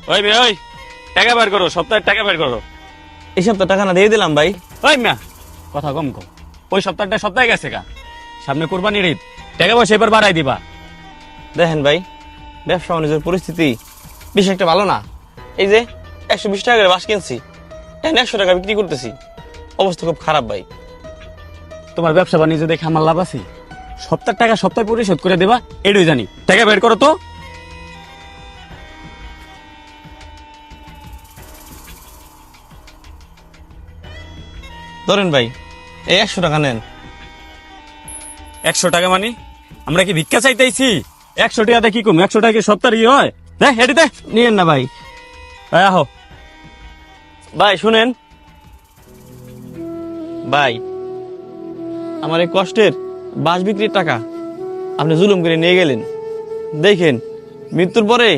ওই মেয়ে ওই, টাকা বের করো, সপ্তাহের টাকা বের করো। এই সপ্তাহ টাকা না দিয়ে দিলাম ভাই। ওই মিয়া, কথা কম কম। ওই সপ্তাহটা সপ্তাহে গেছে গা, সামনে কোরবানির ঈদ, টাকা পয়সা এবার বাড়াই দিবা। দেখেন ভাই, ব্যবসা বাণিজ্যের পরিস্থিতি বেশি একটা ভালো না। এই যে 120 টাকা করে বাস কিনছি, এখন 100 টাকা বিক্রি করতেছি। অবস্থা খুব খারাপ ভাই। তোমার ব্যবসা বাণিজ্য দেখে আমার লাভ আছে? সপ্তাহ টাকা সপ্তাহে পরিশোধ করে দেবা, এটাই জানি। টাকা বের করো তো। ধরেন ভাই, এই 100 টাকা নেন। 100 টাকা মানে আমরা কি ভিক্ষা চাইতেছি? 100 টাকা কি কম? 100 টাকা কি সপ্তাহের ই হয়? দেখ হেঁটে দেখ। নিয়েন না ভাই। আহো ভাই শুনেন ভাই, আমার এই কষ্টের বাস বিক্রির টাকা আপনি জুলুম করে নিয়ে গেলেন। দেখেন, মৃত্যুর পরে